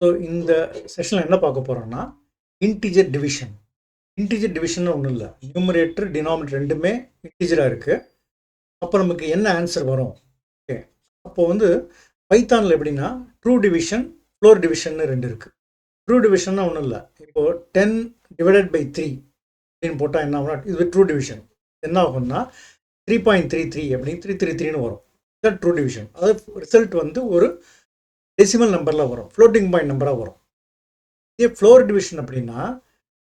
So இந்த செஷனில் என்ன பார்க்க போகிறோம்னா இன்டிஜர் டிவிஷன். இன்டிஜர் டிவிஷன் ஒன்றும் இல்லை, நியூமரேட்டர் டினாமினேட்டர் ரெண்டுமே இன்டிஜராக இருக்குது. அப்போ நமக்கு என்ன ஆன்சர் வரும்? ஓகே, அப்போது வந்து பைத்தானில் எப்படின்னா ட்ரூ டிவிஷன், ஃப்ளோர் டிவிஷன் ரெண்டு இருக்குது. ட்ரூ டிவிஷன்னா ஒன்றும் இல்லை, இப்போது 10 டிவைடட் பை 3 அப்படின்னு போட்டால் என்ன ஆகும்னா இது ட்ரூ டிவிஷன். என்ன ஆகும்னா 3.33 அப்படின்னு 333ன்னு வரும். இதுதான் ட்ரூ டிவிஷன். அதாவது ரிசல்ட் வந்து ஒரு டெசிமல் நம்பரில் வரும், ஃப்ளோட்டிங் பாயிண்ட் நம்பராக வரும். இதே ஃப்ளோர் டிவிஷன் அப்படின்னா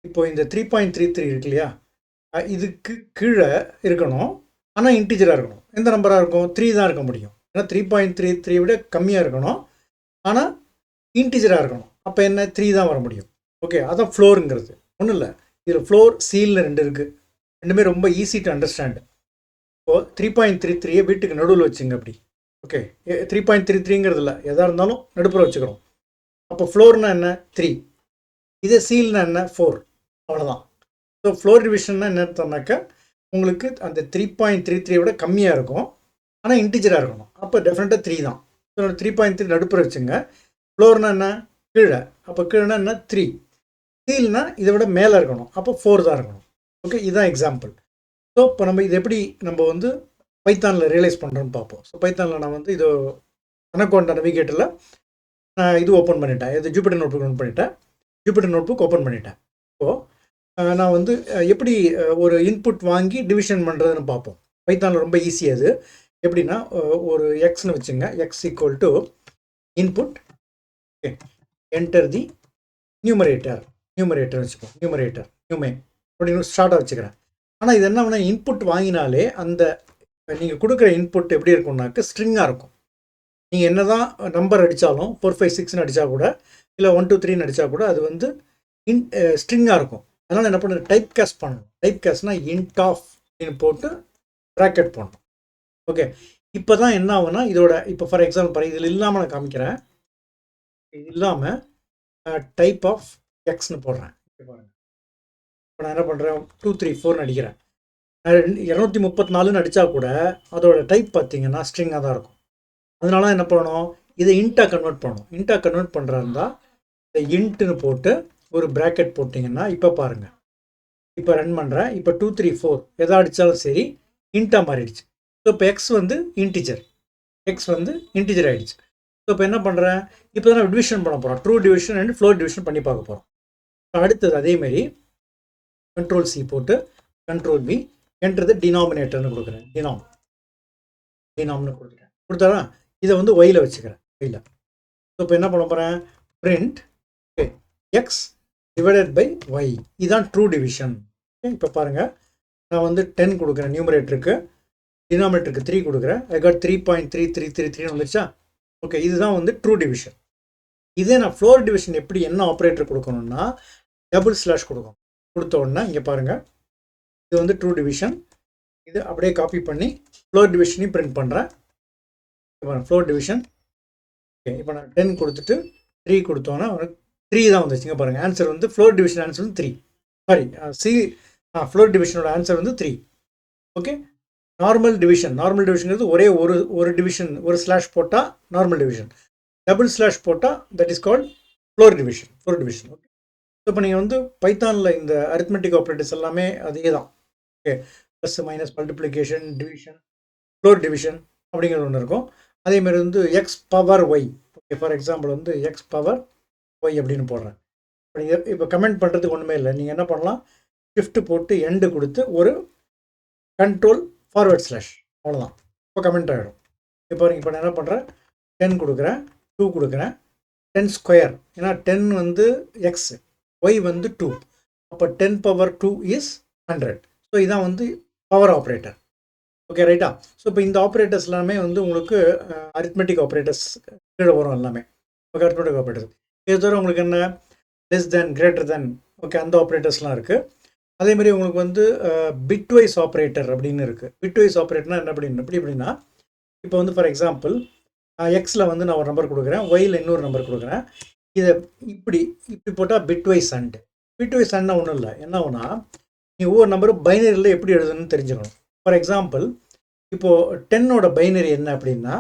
இப்போ இந்த 3.33 இருக்கு இல்லையா, இதுக்கு கீழே இருக்கணும், ஆனால் இன்டிஜராக இருக்கணும். எந்த நம்பராக இருக்கும்? 3 தான் இருக்க முடியும். ஏன்னா 3.33 விட கம்மியாக இருக்கணும், ஆனால் இன்டிஜராக இருக்கணும். அப்போ என்ன? 3 தான் வர முடியும். ஓகே, அதான் ஃப்ளோருங்கிறது. ஒன்றும் இல்லை, இதில் ஃப்ளோர் சீலில் ரெண்டு இருக்குது, ரெண்டுமே ரொம்ப ஈஸி டு அண்டர்ஸ்டாண்ட். இப்போது 3.33 வீட்டுக்கு நடுவில் வச்சுங்க அப்படி. ஓகே, 3.33ங்கிறது இல்லை, எதாக இருந்தாலும் நடுப்புற வச்சுக்கிறோம். அப்போ ஃப்ளோர்னா என்ன? 3. இதே சீல்னா என்ன? 4. அவ்வளோதான். ஸோ ஃப்ளோர் டிவிஷன்னா என்ன அர்த்தம்னாக்கா உங்களுக்கு அந்த 3.33 விட கம்மியாக இருக்கும், ஆனால் இன்டிஜராக இருக்கணும். அப்போ டெஃபினட்டாக 3 தான். ஸோ 3.3 நடுப்புற வச்சுங்க. ஃப்ளோர்னா என்ன? கீழே. அப்போ கீழேனா என்ன? 3. சீல்னா இதை விட மேலே இருக்கணும், அப்போ 4 தான் இருக்கணும். ஓகே, இதுதான் எக்ஸாம்பிள். ஸோ இப்போ நம்ம இது எப்படி நம்ம வந்து பைத்தானில் ரியலைஸ் பண்ணுறோன்னு பார்ப்போம். ஸோ பைத்தானில் நான் வந்து இது அனகோண்டா நவிகேட்டரில் நான் இது ஓப்பன் பண்ணிட்டேன், இது ஜூபிட்டர் நோட்புக் ஓப்பன் பண்ணிட்டேன். ஜூபிட்டர் நோட்புக் ஓப்பன் பண்ணிட்டேன். இப்போது நான் வந்து எப்படி ஒரு இன்புட் வாங்கி டிவிஷன் பண்ணுறதுன்னு பார்ப்போம். பைத்தானில் ரொம்ப ஈஸி. அது எப்படின்னா ஒரு எக்ஸ்னு வச்சுங்க, X equal to input, okay, enter the numerator வச்சுப்போம், நியூமே அப்படின்னு ஸ்டார்ட்டாக வச்சுக்கிறேன். ஆனால் இது என்ன பண்ணால் இன்புட் வாங்கினாலே அந்த நீங்கள் கொடுக்குற இன்புட் எப்படி இருக்கும்னாக்க ஸ்ட்ரிங்காக இருக்கும். நீங்கள் என்ன தான் நம்பர் அடித்தாலும் 4, 5, 6ன்னு அடித்தா கூட, இல்லை 1, 2, 3ன்னு அடித்தா கூட அது வந்து ஸ்ட்ரிங்காக இருக்கும். அதனால் என்ன பண்ணுறது? டைப் கேஸ்ட் பண்ணணும். டைப் கேஸ்ட்னால் இன்ட் ஆஃப் அப்படின்னு போட்டு ப்ராக்கெட் பண்ணணும். ஓகே, இப்போ தான் என்ன ஆகுனா இதோட இப்போ ஃபார் எக்ஸாம்பிள் பாருங்கள், இதில் இல்லாமல் நான் காமிக்கிறேன். இது இல்லாமல் டைப் ஆஃப் எக்ஸ்னு போடுறேன். பாருங்கள், இப்போ நான் என்ன பண்ணுறேன்? 2, 3, 4ன்னு அடிக்கிறேன். 234ன்னு அடித்தா கூட அதோட டைப் பார்த்தீங்கன்னா ஸ்ட்ரிங்காக தான் இருக்கும். அதனால என்ன பண்ணணும்? இதை இன்ட்டாக கன்வெர்ட் பண்ணணும். இன்ட்டாக கன்வெர்ட் பண்ணுறதா இந்த இன்ட்டுன்னு போட்டு ஒரு ப்ராக்கெட் போட்டிங்கன்னா இப்போ பாருங்கள், இப்போ ரன் பண்ணுறேன். இப்போ 2, 3, 4 எதை அடித்தாலும் சரி இன்ட்டாக மாறிடுச்சு. ஸோ இப்போ எக்ஸ் வந்து இன்டிஜர் ஆகிடுச்சு. ஸோ இப்போ என்ன பண்ணுறேன்? இப்போ தான் டிவிஷன் பண்ண போகிறோம். True division and floor division பண்ணி பார்க்க போகிறோம். அடுத்தது அதேமாரி கண்ட்ரோல் சி போட்டு கண்ட்ரோல் பி என்ட்ரு டினாமினேட்டர்னு கொடுக்குறேன். டினாம்னு கொடுத்தா இதை வந்து ஒயில் வச்சுக்கிறேன், ஒயில். ஸோ இப்போ என்ன பண்ண போகிறேன்? Print x divided by y. இதுதான் ட்ரூ டிவிஷன். இப்போ பாருங்கள், நான் வந்து 10 கொடுக்குறேன் நியூமரேட்டருக்கு, டினாமினேட்டருக்கு 3 கொடுக்குறேன். ஐ காட் 3.3333 வந்துருச்சா? ஓகே, இதுதான் வந்து ட்ரூ டிவிஷன். இதே நான் ஃப்ளோர் டிவிஷன் எப்படி என்ன ஆப்ரேட்டர் கொடுக்கணும்னா டபுள் ஸ்லாஷ் கொடுத்த உடனே இங்கே பாருங்கள், இது வந்து ட்ரூ டிவிஷன். இது அப்படியே காப்பி பண்ணி ஃப்ளோர் டிவிஷனையும் பிரிண்ட் பண்ணுறேன். Floor division. ஓகே, இப்போ நான் 10 கொடுத்துட்டு 3 கொடுத்தோன்னா 3 தான் வந்துச்சுங்க. பாருங்கள், ஆன்சர் வந்து ஃப்ளோர் டிவிஷன் ஆன்சர் வந்து 3. சாரி, ஃப்ளோர் டிவிஷனோட ஆன்சர் வந்து 3. ஓகே, நார்மல் டிவிஷன்ங்கிறது ஒரே ஒரு டிவிஷன், ஒரு ஸ்லாஷ் போட்டால் நார்மல் டிவிஷன். டபுள் ஸ்லாஷ் போட்டால் that is called floor division. Okay, இப்போ நீங்கள் வந்து பைத்தானில் இந்த அரித்மெட்டிக் ஆப்ரேட்டர்ஸ் எல்லாமே அதே தான். Okay, plus minus multiplication, division, floor division அப்படிங்கிறது ஒன்று இருக்கும். அதேமாதிரி வந்து x power y. Okay, for example வந்து எக்ஸ் பவர் ஒய் அப்படின்னு போடுறேன். இப்போ நீங்கள் இப்போ கமெண்ட் பண்ணுறதுக்கு ஒன்றுமே இல்லை. நீங்கள் என்ன பண்ணலாம்? ஷிஃப்ட் போட்டு எண்டு கொடுத்து ஒரு கண்ட்ரோல் ஃபார்வர்ட் ஸ்லாஷ், அவ்வளோதான். இப்போ கமெண்ட் ஆகிடும். இப்போ இப்போ நான் என்ன பண்ணுறேன்? 10 கொடுக்குறேன், 2 கொடுக்குறேன், 10 ஸ்கொயர். ஏன்னா 10 வந்து எக்ஸ், ஒய் வந்து 2. அப்போ 10 பவர் 2 இஸ் 100. ஸோ இதான் வந்து பவர் ஆப்ரேட்டர். ஓகே, ரைட்டா? ஸோ இப்போ இந்த ஆப்ரேட்டர்ஸ் எல்லாமே வந்து உங்களுக்கு அரித்மெட்டிக் ஆப்ரேட்டர்ஸ் கீழே வரும் எல்லாமே. Okay, arithmetic operators. இது தவிர உங்களுக்கு என்ன? Less than, greater than, okay, அந்த ஆப்ரேட்டர்ஸ்லாம் இருக்குது. அதேமாதிரி உங்களுக்கு வந்து பிட்வைஸ் ஆப்ரேட்டர் அப்படின்னு இருக்குது. பிட்வைஸ் ஆப்ரேட்டர்னா என்ன எப்படின்னா இப்போ வந்து ஃபார் எக்ஸாம்பிள் எக்ஸில் வந்து நான் ஒரு நம்பர் கொடுக்குறேன், ஒயில் இன்னொரு நம்பர் கொடுக்குறேன். இதை இப்படி போட்டால் பிட்வைஸ் அண்டு. பிட்வைஸ் அண்ட்னா ஒன்றும் இல்லை, என்ன ஆகுனா நீங்கள் ஒவ்வொரு நம்பரும் பைனரியில் எப்படி எழுதணும்னு தெரிஞ்சுக்கணும். ஃபார் எக்ஸாம்பிள் இப்போது 10ஓட பைனரி என்ன அப்படின்னா,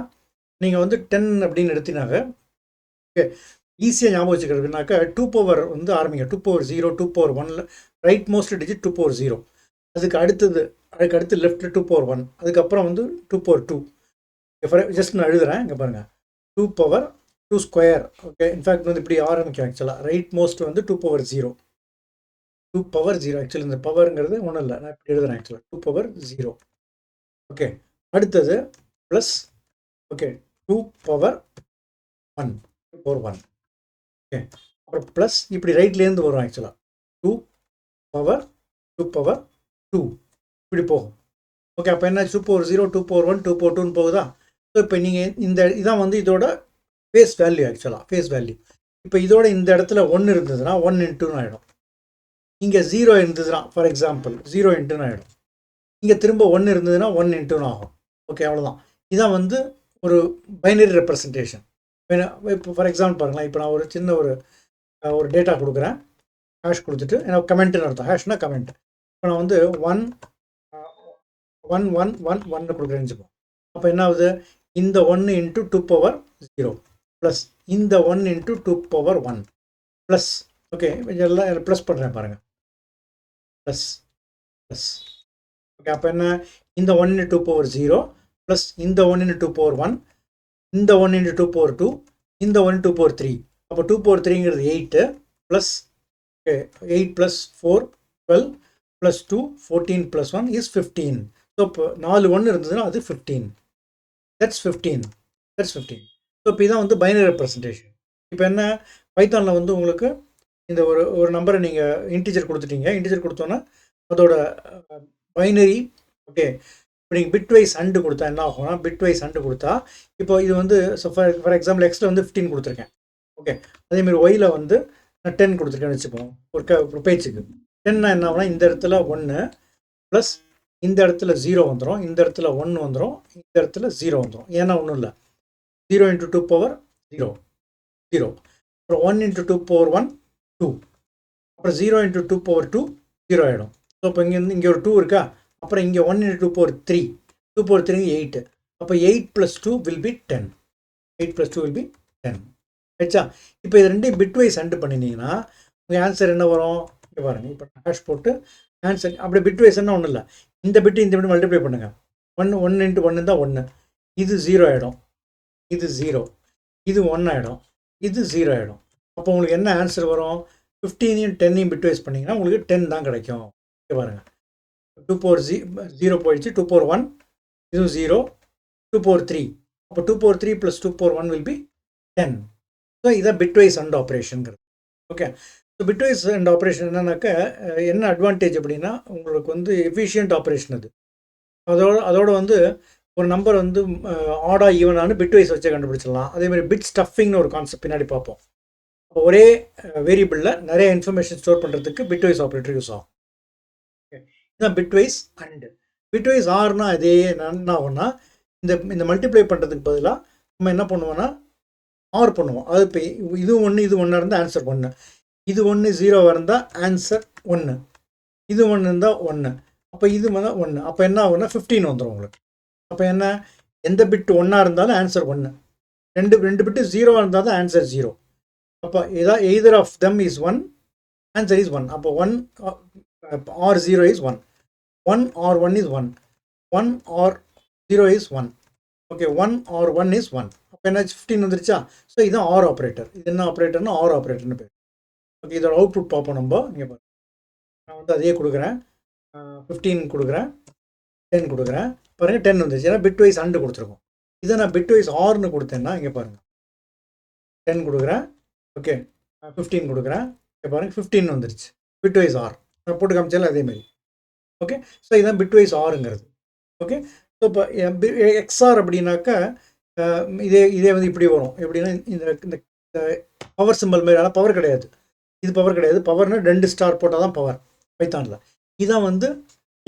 நீங்கள் வந்து 10 அப்படின்னு எடுத்தினாங்க. ஓகே, ஈஸியாக ஞாபகம் வச்சுக்கிறதுனாக்கா 2 பவர் வந்து ஆரம்பிங்க. 2 power 0, 2 power 1, right most digit 2 power 0. அதுக்கு அடுத்து லெஃப்ட் 2 பவர் 1, அதுக்கப்புறம் வந்து 2 பவர் 2. ஜஸ்ட் நான் எழுதுறேன், இங்கே பாருங்கள். 2 பவர் 2 ஸ்கொயர். ஓகே, இன்ஃபேக்ட் வந்து இப்படி ஆரம்பிக்கும். ஆக்சுவலாக ரைட் மோஸ்ட் வந்து 2 பவர் 0. 2 பவர் 0. ஆக்சுவலி இந்த பவருங்கிறது ஒன்றும் இல்லை, நான் இப்படி எழுதுறேன். ஆக்சுவலாக 2 பவர் 0. ஓகே, அடுத்தது plus. Okay, 2 power 1, 2 power 1. Okay, அப்புறம் ப்ளஸ் இப்படி ரைட்லேருந்து வரும். ஆக்சுவலாக 2 பவர் 2 இப்படி போகும். ஓகே, அப்போ என்ன? 2 பவர் 0, 2 பவர் 1, 2 பவர் 2ன்னு போகுதா? ஸோ இப்போ நீங்கள் இதான் வந்து இதோட ஃபேஸ் வேல்யூ. ஆக்சுவலாக ஃபேஸ் வேல்யூ. இப்போ இதோட இந்த இடத்துல 1 இருந்ததுன்னா 1 இன்ட்டுன்னு ஆகிடும். இங்கே 0 இருந்ததுன்னா, ஃபார் எக்ஸாம்பிள் 0 இன்ட்டுன்னு ஆகிடும். இங்கே திரும்ப 1 இருந்ததுன்னா 1 இன்ட்டுன்னு ஆகும். ஓகே, அவ்வளோதான். இதான் வந்து ஒரு பைனரி ரெப்ரசன்டேஷன். இப்போ ஃபார் எக்ஸாம்பிள் பாருங்களேன். இப்போ நான் ஒரு சின்ன ஒரு டேட்டா கொடுக்குறேன். ஹேஷ் கொடுத்துட்டு, எனக்கு கமெண்ட்டுன்னு அர்த்தம். ஹேஷ்னா கமெண்ட். இப்போ நான் வந்து 1 1 1 1 1 கொடுக்குறேன்னு வச்சுப்போம். அப்போ என்ன ஆகுது? இந்த 1 இன்ட்டு 2 பவர் 0 ப்ளஸ் இந்த 1 இன்ட்டு 2 பவர் 1 ப்ளஸ். ஓகே, எல்லாம் ப்ளஸ் பண்ணுறேன் பாருங்கள். Plus plus. ஓகே, அப்போ என்ன? இந்த 1 இன்ட்டு 2 பவர் 0 ப்ளஸ் இந்த 1 இன்ட்டு 2 பவர் 1, இந்த 1 இன்ட்டு 2 பவர் 2, இந்த 1 2 பவர் 3. அப்போ 2 பவர் 3ங்கிறது 8 plus. Okay, 8 plus 4 12 plus 2 14 plus 1 is 15. So இப்போ 4 1 இருந்ததுன்னா அது 15. தட்ஸ் 15. ஸோ இப்போ இதான் வந்து பைனரி ரெப்ரசன்டேஷன். இப்போ என்ன? பைத்தானில் வந்து உங்களுக்கு இந்த ஒரு நம்பரை நீங்கள் இன்டிஜர் கொடுத்துட்டீங்க. இன்டிஜர் கொடுத்தோன்னா அதோட பைனரி. ஓகே, இப்போ நீங்கள் பிட்வைஸ் அண்டு கொடுத்தா என்ன ஆகும்னா, பிட்வைஸ் அண்டு கொடுத்தா இப்போ இது வந்து ஃபார் எக்ஸாம்பிள் எக்ஸில் வந்து 15 கொடுத்துருக்கேன். ஓகே, அதேமாதிரி ஒயில் வந்து நான் 10 கொடுத்துருக்கேன்னு வச்சுப்போம். ஒரு பேஜுக்கு 10னா என்ன ஆகும்னா, இந்த இடத்துல 1 ப்ளஸ் இந்த இடத்துல 0 வந்துடும், இந்த இடத்துல 1 வந்துடும், இந்த இடத்துல 0 வந்துடும். ஏன்னா ஒன்றும் இல்லை, 0 இன்ட்டு 2 பவர் 0 0, அப்புறம் 1 இன்ட்டு 2 பவர் 1 2, அப்புறம் 0 இன்ட்டு 2 பவர் 2 0 ஆகிடும். ஸோ இப்போ இங்கே ஒரு 2 இருக்கா? அப்புறம் இங்கே 1 இன்ட்டு 2 பவர் 3, 2 பவர் 3 8. அப்போ 8 plus 2 will be 10. 8 plus 2 will be 10. ஆயிடுச்சா? இப்போ இது ரெண்டையும் பிட்வைஸ் அண்டு பண்ணினீங்கன்னா உங்கள் ஆன்சர் என்ன வரும்? இங்கே பாருங்கள். இப்போ ஹேஷ் போட்டு ஆன்சர் அப்படி பிட்வைஸ் என்ன ஒன்றும் இல்லை. இந்த பிட்டு இந்த பிட்டு மல்டிப்ளை பண்ணுங்கள். 1 இன்ட்டு 1 தான் 1. இது 0 ஆகிடும், இது 0, இது 1 ஆகிடும், இது 0 ஆகிடும். அப்போ உங்களுக்கு என்ன ஆன்சர் வரும்? 15யும் 10யும் பிட்வைஸ் பண்ணிங்கன்னா உங்களுக்கு 10 தான் கிடைக்கும். இங்கே பாருங்கள். 2 பவர் 0 போயிடுச்சு, 2 பவர் 1 இதுவும் 0, 2 பவர் 3. அப்போ 2 power 3 plus 2 power 1 will be 10. So இதான் பிட்வைஸ் அண்ட் ஆப்ரேஷனுங்கிறது. Okay, so bitwise and operation என்னன்னாக்கா என்ன அட்வான்டேஜ் அப்படின்னா, உங்களுக்கு வந்து எஃபிஷியன்ட் ஆப்ரேஷன் அது. அதோட வந்து ஒரு நம்பர் வந்து ஆடா ஈவனானு பிட்வைஸ் வச்சு கண்டுபிடிச்சிடலாம். அதேமாதிரி பிட் ஸ்டஃபிங்னு ஒரு கான்செப்ட் பின்னாடி பார்ப்போம். ஒரே வேரியபிளில் நிறைய இன்ஃபர்மேஷன் ஸ்டோர் பண்ணுறதுக்கு பிட்வைஸ் ஆப்ரேட்டர் யூஸ் ஆகும். இதுதான் பிட்வைஸ் அண்டு. பிட்வைஸ் ஆர்னா அதே என்ன ஆகும்னா, இந்த மல்டிப்ளை பண்ணுறதுக்கு பதிலாக நம்ம என்ன பண்ணுவோம்னா ஆர் பண்ணுவோம். அது இப்போ இது 1 இது 1 இருந்தால் ஆன்சர் 1, இது 1 0 இருந்தால் ஆன்சர் 1, இது 1 இருந்தால் 1, அப்போ இது வந்து 1. அப்போ என்ன ஆகும்னா 15 வந்துடும் உங்களுக்கு. அப்போ என்ன? எந்த பிட்டு 1 இருந்தாலும் ஆன்சர் 1, ரெண்டு பிட்டு 0 இருந்தால் தான் ஆன்சர் 0. அப்போ either of them is 1, answer is 1. அப்போ 1 or 0 is 1, 1 or 1 is 1, 1 or 0 is 1. Okay, 1 or 1 is 1. அப்போ என்ன? 15 வந்துருச்சா? ஸோ இதுதான் ஆர் ஆப்ரேட்டர். இது என்ன ஆப்ரேட்டர்னா ஆர் ஆப்ரேட்டர்னு பேர். ஓகே, இதோட அவுட்புட் பார்ப்போம் நம்ம. இங்கே நான் வந்து அதே கொடுக்குறேன், 15 கொடுக்குறேன், 10 கொடுக்குறேன். பாருங்கள் 10 வந்துச்சு. ஏன்னா பிட்வைஸ் அண்டு கொடுத்துருக்கோம். இதை நான் பிட்வைஸ் ஆர்னு கொடுத்தேன்னா இங்கே பாருங்கள் 10 கொடுக்குறேன். ஓகே, 15 கொடுக்குறேன். இங்கே பாருங்கள் 15 வந்துருச்சு. பிட்வைஸ் ஆர் நான் போட்டு காமிச்சாலும் அதேமாதிரி. ஓகே, ஸோ இதுதான் பிட்வைஸ் ஆருங்கிறது. ஓகே, ஸோ இப்போ எக்ஸ்ஆர் அப்படின்னாக்கா இதே வந்து இப்படி வரும். எப்படின்னா இந்த பவர் சிம்பிள் மாதிரி. ஆனால் பவர் கிடையாது, இது பவர் கிடையாது. பவர்னா 2 ஸ்டார் போட்டால் தான் பவர் பைத்தானில். இதான் வந்து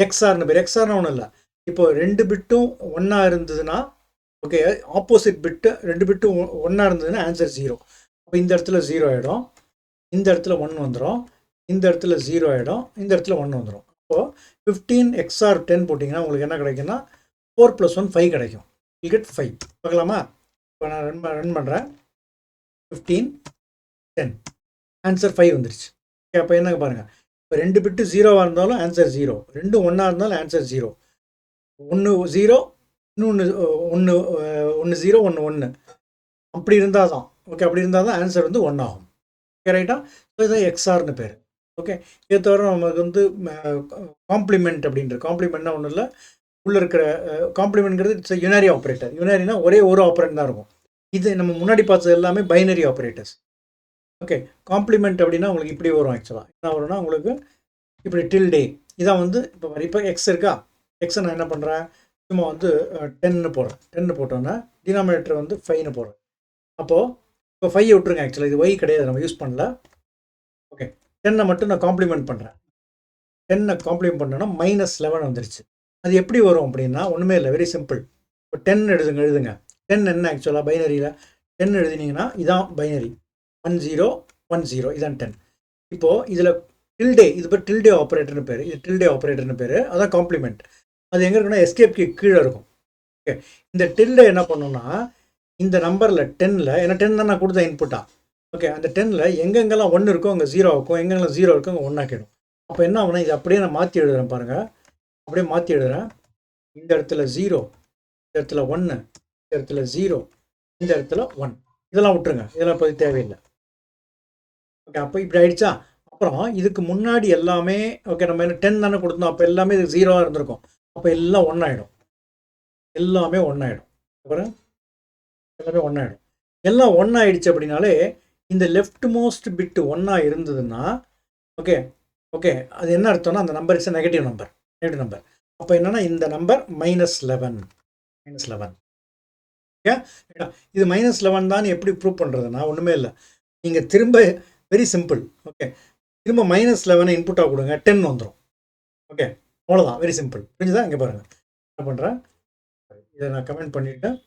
எக்ஸ்ஆர்னு பேர். எக்ஸ்ஆர்னா ஒன்றும் இல்லை. இப்போ 2 பிட்டும் 1 இருந்ததுன்னா, ஓகே, ஆப்போசிட் பிட்டு 2 பிட்டும் 1 இருந்ததுன்னா ஆன்சர் 0. அப்போ இந்த இடத்துல 0 ஆகிடும், இந்த இடத்துல 1 வந்துடும், இந்த இடத்துல 0 ஆகிடும், இந்த இடத்துல 1 வந்துடும். அப்போது 15 எக்ஸ்ஆர் 10 போட்டிங்கன்னா உங்களுக்கு என்ன கிடைக்குன்னா 4 + 1 5 கிடைக்கும். You get 5. பார்க்கலாமா? இப்போ நான் ரன் பண்ணுறேன். 15 10. ஆன்சர் 5 வந்துருச்சு. ஓகே, அப்போ என்னங்க பாருங்கள், இப்போ 2 பிட்டு 0வாக இருந்தாலும் ஆன்சர் 0, 2 1 இருந்தாலும் ஆன்சர் 0, 1 0, இன்னொன்று 1 1 0 1 1, அப்படி இருந்தால் தான் ஓகே, அப்படி இருந்தால் தான் ஆன்சர் வந்து 1 ஆகும். ஓகே ரைட்டா? ஸோ இதுதான் எக்ஸ்ஆர்னு பேர். ஓகே, இதை தவிர நமக்கு வந்து காம்ப்ளிமெண்ட் அப்படின்றது, காம்ப்ளிமெண்ட்னா ஒன்றும் இல்லை, உள்ளே இருக்கிற காம்ப்ளிமெண்ட்ங்கிறது இட்ஸ் யுனாரி ஆப்ரேட்டர். யுனாரினா ஒரே ஒரு ஆப்ரேட் தான் இருக்கும். இது நம்ம முன்னாடி பார்த்தது எல்லாமே பைனரி ஆப்ரேட்டர்ஸ். ஓகே, காம்ப்ளிமெண்ட் அப்படின்னா உங்களுக்கு இப்படி வரும். ஆக்சுவலாக என்ன வரும்னா உங்களுக்கு இப்படி டில்டே, இதான் வந்து இப்போ எக்ஸ் இருக்கா, எக்ஸை நான் என்ன பண்ணுறேன், சும்மா வந்து 10 போடுறேன். 10 போட்டோன்னா டினாமினேட்டர் வந்து 5 போடுறேன். அப்போது இப்போ 5 விட்டுருங்க, ஆக்சுவலாக இது ஒய் கிடையாது, நம்ம யூஸ் பண்ணல. ஓகே, 10 மட்டும் நான் காம்ப்ளிமெண்ட் பண்ணுறேன். 10 காம்ப்ளிமெண்ட் பண்ணோன்னா -11 வந்துருச்சு. அது எப்படி வரும் அப்படின்னா ஒன்றுமே இல்லை, வெரி சிம்பிள். இப்போ 10 எழுதுங்க. 10 என்ன ஆக்சுவலாக பைனரியில் 10 எழுதினீங்கன்னா இதான் பைனரி, 1 0 1 0, இதான் 10. இப்போது இதில் டில்டே, இது பேர் டில்டே ஆப்ரேட்டர்னு பேர், இது டில்டே ஆப்ரேட்டர்னு பேர், அதான் காம்ப்ளிமெண்ட். அது எங்கே இருக்குன்னா எஸ்கேப் கீ கீழே இருக்கும். ஓகே, இந்த டில்டே என்ன பண்ணணும்னா இந்த நம்பரில் 10ல், ஏன்னா 10 தான் நான் கொடுத்த இன்புட்டா. ஓகே, அந்த 10ல் எங்கெங்கெல்லாம் 1 இருக்கோ அங்கே 0 இருக்கும், எங்கெங்கெல்லாம் 0 இருக்கோ அங்கே 1 ஆக்கிடும். அப்போ என்ன ஆகுனா இது அப்படியே நான் மாற்றி எழுதுறேன் பாருங்கள், அப்படியே மாற்றி எழுதுறேன். இந்த இடத்துல 0, இந்த இடத்துல 1, இந்த இடத்துல 0, இந்த இடத்துல 1, இதெல்லாம் விட்டுருங்க, இதெல்லாம் இப்போ தேவையில்லை. ஓகே, அப்போ இப்படி ஆயிடுச்சா. அப்புறம் இதுக்கு முன்னாடி எல்லாமே ஓகே, நம்ம என்ன 10 தானே கொடுத்தோம், அப்போ எல்லாமே இது 0வாக இருந்திருக்கும். அப்போ எல்லாம் 1 ஆகிடும், எல்லாமே 1 ஆகிடும். அப்புறம் எல்லாமே 1 ஆகிடும். எல்லாம் 1 ஆகிடுச்சு அப்படின்னாலே இந்த லெஃப்ட் மோஸ்ட் பிட்டு 1 இருந்ததுன்னா ஓகே, ஓகே, அது என்ன அர்த்தம்னா அந்த number is negative number, negative number. அப்போ என்னன்னா இந்த நம்பர் -11. ஓகே, இது -11 தான் எப்படி ப்ரூவ் பண்ணுறதுன்னா ஒன்றுமே இல்லை, நீங்கள் திரும்ப வெரி சிம்பிள். ஓகே, திரும்ப -11 இன்புட்டாக கொடுங்க, 10 வந்துடும். ஓகே, அவ்வளோதான், வெரி சிம்பிள். புரிஞ்சுதா? இங்கே பாருங்கள் என்ன பண்ணுறேன், இதை நான் கமெண்ட் பண்ணிவிட்டேன்.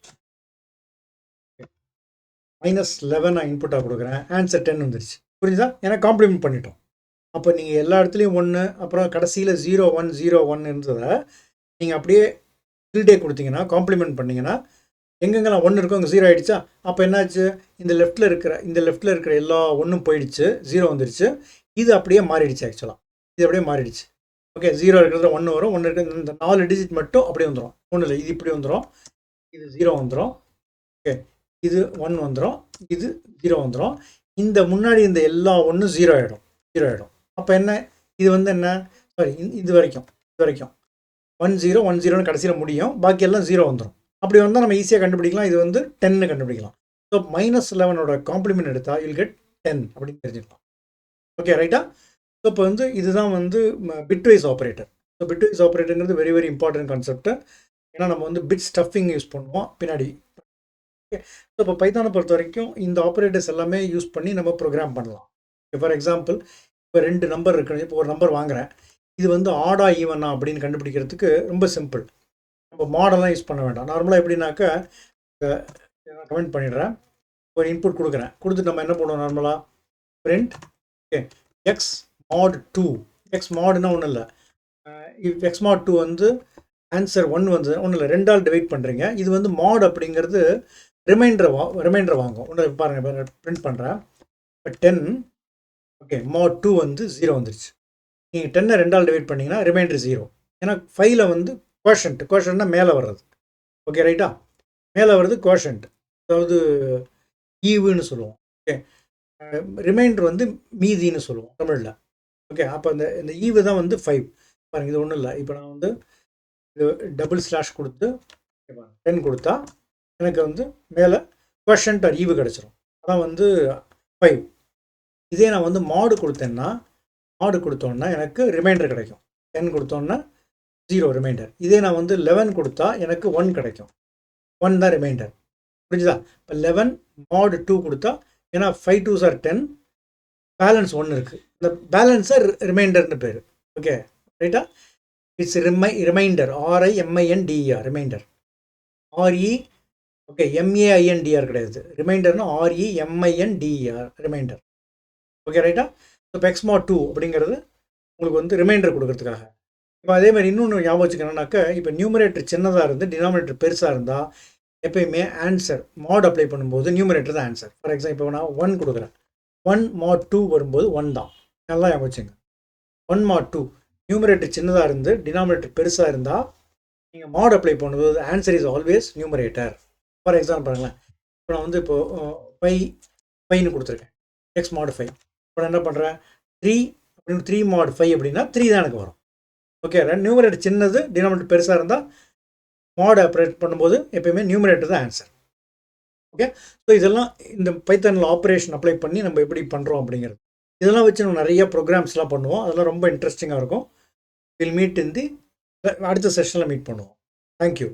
-11 நான் இன்புட்டாக கொடுக்குறேன், ஆன்சர் 10 வந்துருச்சு. புரிஞ்சுதா? ஏன்னா காம்ப்ளிமெண்ட் பண்ணிட்டோம். அப்போ நீங்கள் எல்லா இடத்துலையும் 1, அப்புறம் கடைசியில் 0 1 0 1 இருந்ததை நீங்கள் அப்படியே டில்டே கொடுத்தீங்கன்னா, காம்ப்ளிமெண்ட் பண்ணிங்கன்னா எங்கெங்கெல்லாம் 1 இருக்கோ அங்கே 0 ஆகிடுச்சா. அப்போ என்னாச்சு, இந்த லெஃப்ட்டில் இருக்கிற எல்லா 1ம் போயிடுச்சு, 0 வந்துடுச்சு. இது அப்படியே மாறிடுச்சு. ஆக்சுவலாக இது அப்படியே மாறிடுச்சு. ஓகே, 0 இருக்கிறது 1 வரும், 1 இருக்கிறது இந்த 4 டிஜிட் மட்டும் அப்படியே வந்துடும். ஒன்றும் இல்லை, இது இப்படி வந்துடும், இது 0 வந்துடும். ஓகே, இது 1 வந்துடும், இது 0 வந்துடும். இந்த முன்னாடி இந்த எல்லா 1ம் 0 ஆகிடும், 0 ஆகிடும். அப்போ என்ன, இது வந்து என்ன, சாரி, இது வரைக்கும் 1 0 1 0ன்னு கடைசியில் முடியும், பாக்கி எல்லாம் 0 வந்துடும். அப்படி வந்தால் நம்ம ஈஸியாக கண்டுபிடிக்கலாம், இது வந்து 10 கண்டுபிடிக்கலாம். ஸோ -11ஓட காம்ப்ளிமெண்ட் எடுத்தால் யூல் கெட் 10 அப்படின்னு தெரிஞ்சுக்கலாம். ஓகே ரைட்டா? ஸோ இப்போ வந்து இதுதான் வந்து பிட்வைஸ் ஆப்ரேட்டர். ஸோ பிட்வைஸ் ஆப்ரேட்டருங்கிறது வெரி வெரி இம்பார்ட்டன்ட் கான்செப்ட். ஏன்னா நம்ம வந்து பிட் ஸ்டஃபிங் யூஸ் பண்ணுவோம் பின்னாடி. ஓகே, ஸோ இப்போ பைத்தானை பொறுத்த வரைக்கும் இந்த ஆப்ரேட்டர்ஸ் எல்லாமே யூஸ் பண்ணி நம்ம ப்ரோக்ராம் பண்ணலாம். ஃபார் எக்ஸாம்பிள், இப்போ 2 நம்பர் இருக்குது, இப்போ ஒரு நம்பர் வாங்குகிறேன், இது வந்து ஆடா ஈவனா அப்படின்னு கண்டுபிடிக்கிறதுக்கு ரொம்ப சிம்பிள். நம்ம மாடெல்லாம் யூஸ் பண்ண வேண்டாம். நார்மலாக எப்படின்னாக்கா நான் கமெண்ட் பண்ணிடுறேன், ஒரு இன்புட் கொடுக்குறேன், கொடுத்துட்டு நம்ம என்ன பண்ணுவோம் நார்மலாக பிரிண்ட் ஓகே எக்ஸ் மாட் 2. எக்ஸ் மாடுனா ஒன்றும் இல்லை, எக்ஸ் மாட் 2 வந்து ஆன்சர் 1 வந்து ஒன்றும் இல்லை, 2ஆல் டிவைட் பண்ணுறீங்க. இது வந்து மாட் அப்படிங்கிறது ரிமைண்டர் வாங்கும். ஒன்று பாருங்கள், பிரிண்ட் பண்ணுறேன். இப்போ 10 ஓகே மாட் 2 வந்து 0 வந்துருச்சு. நீங்கள் 10ஐ 2ஆல் டிவைட் பண்ணிங்கன்னா ரிமைண்டர் 0. ஏன்னா 5ல் வந்து கோஷன்ட்னா மேலே வர்றது. ஓகே ரைட்டா? மேலே வர்றது கோஷன்ட், அதாவது ஈவுன்னு சொல்லுவோம். ஓகே, ரிமைண்டர் வந்து மீதின்னு சொல்லுவோம் தமிழில். ஓகே, அப்போ இந்த ஈவு தான் வந்து 5. பாருங்கள், இது ஒன்றும் இல்லை, இப்போ நான் வந்து இது டபுள் ஸ்லாஷ் கொடுத்து 10 கொடுத்தா எனக்கு வந்து மேலே கோஷன்ட் ஆர் ஈவு கிடச்சிரும். அதான் வந்து 5. இதே நான் வந்து மாடு கொடுத்தோன்னா எனக்கு ரிமைண்டர் கிடைக்கும். 10 கொடுத்தோன்னா 0 ரிமைண்டர். இதே நான் வந்து 11 கொடுத்தா எனக்கு 1 கிடைக்கும், 1 தான் ரிமைண்டர். புரிஞ்சுதா? இப்போ 11 மாட் 2 கொடுத்தா, ஏன்னா 5 2s are 10, பேலன்ஸ் 1 இருக்குது, இந்த பேலன்ஸை ரிமைண்டர்னு பேர். ஓகே ரைட்டா? It's reminder, RIMINDER, reminder. RE okay MAINDR கிடையாது, ரிமைண்டர்னா REMINDER, ரிமைண்டர். ஓகே ரைட்டா? இப்போ எக்ஸ் மாட் 2 அப்படிங்கிறது உங்களுக்கு வந்து ரிமைண்டர் கொடுக்கறதுக்காக. இப்போ அதே மாதிரி இன்னொன்று ஞாபகம் வச்சுக்கணுன்னாக்கா, இப்போ நியூமரேட்டர் சின்னதாக இருந்து டினாமினேட்டர் பெருசாக இருந்தால் எப்பயுமே ஆன்சர் மாட் அப்ளை பண்ணும்போது நியூமரேட்டர் தான் ஆன்சர். ஃபார் எக்ஸாம்பிள் இப்போ நான் 1 கொடுக்குறேன், 1 mod 2 வரும்போது 1 தான். நல்லா ஞாபகம் வச்சுங்க. 1 mod 2 நியூமரேட்டர் சின்னதாக இருந்து டினாமினேட்டர் பெருசாக இருந்தால் நீங்கள் மாட் அப்ளை பண்ணும்போது answer is always numerator. For example பாருங்களேன், இப்போ நான் வந்து இப்போது ஃபைன்னு கொடுத்துருக்கேன், எக்ஸ் மாட் 5. இப்போ நான் என்ன பண்ணுறேன், 3 அப்படின்னு 3 mod 5 அப்படின்னா 3 தான் எனக்கு வரும். ஓகே, நியூமரேட்டர் சின்னது டினாமினேட்டர் பெருசாக இருந்தால் மாட் ஆப்ரேட் பண்ணும்போது எப்பயுமே நியூமரேட்டர் தான் ஆன்சர். ஓகே, ஸோ இதெல்லாம் இந்த பைத்தானில் ஆப்ரேஷன் அப்ளை பண்ணி நம்ம எப்படி பண்ணுறோம் அப்படிங்கிறது, இதெல்லாம் வச்சு நம்ம நிறைய ப்ரோக்ராம்ஸ்லாம் பண்ணுவோம். அதெல்லாம் ரொம்ப இன்ட்ரெஸ்டிங்காக இருக்கும். வில் மீட் இன் தி அடுத்த செஷனில் மீட் பண்ணுவோம். தேங்க்யூ.